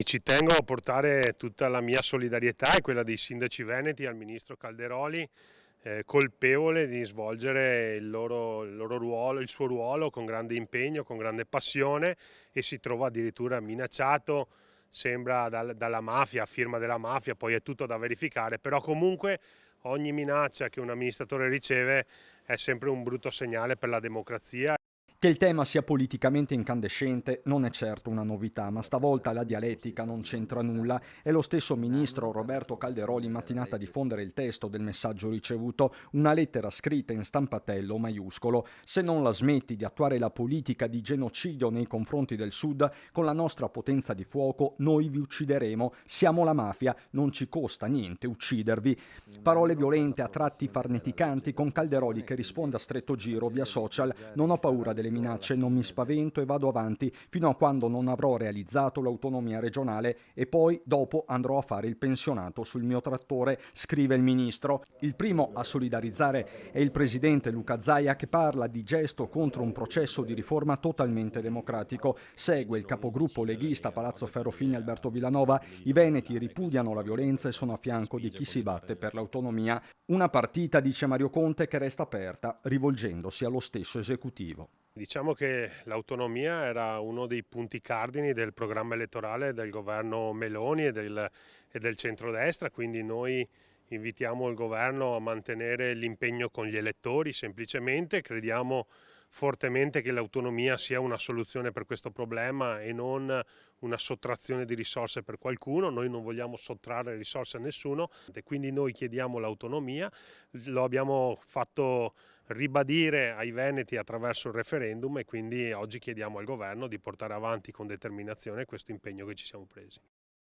Ci tengo a portare tutta la mia solidarietà e quella dei sindaci veneti al ministro Calderoli, colpevole di svolgere il loro ruolo, il suo ruolo con grande impegno, con grande passione, e si trova addirittura minacciato, sembra dalla mafia, a firma della mafia, poi è tutto da verificare, però comunque ogni minaccia che un amministratore riceve è sempre un brutto segnale per la democrazia. Che il tema sia politicamente incandescente non è certo una novità, ma stavolta la dialettica non c'entra nulla. È lo stesso ministro Roberto Calderoli in mattinata a diffondere il testo del messaggio ricevuto, una lettera scritta in stampatello maiuscolo. Se non la smetti di attuare la politica di genocidio nei confronti del Sud, con la nostra potenza di fuoco noi vi uccideremo. Siamo la mafia, non ci costa niente uccidervi. Parole violente, a tratti farneticanti, con Calderoli che risponde a stretto giro via social: non ho paura delle minacce, non mi spavento e vado avanti fino a quando non avrò realizzato l'autonomia regionale e poi dopo andrò a fare il pensionato sul mio trattore, scrive il ministro. Il primo a solidarizzare è il presidente Luca Zaia, che parla di gesto contro un processo di riforma totalmente democratico. Segue il capogruppo leghista Palazzo Ferrofini Alberto Villanova: i veneti ripudiano la violenza e sono a fianco di chi si batte per l'autonomia. Una partita, dice Mario Conte, che resta aperta, rivolgendosi allo stesso esecutivo. Diciamo che l'autonomia era uno dei punti cardini del programma elettorale del governo Meloni e del centrodestra, quindi noi invitiamo il governo a mantenere l'impegno con gli elettori, semplicemente crediamo fortemente che l'autonomia sia una soluzione per questo problema e non una sottrazione di risorse per qualcuno. Noi non vogliamo sottrarre risorse a nessuno, quindi noi chiediamo l'autonomia, lo abbiamo fatto ribadire ai veneti attraverso il referendum, e quindi oggi chiediamo al governo di portare avanti con determinazione questo impegno che ci siamo presi.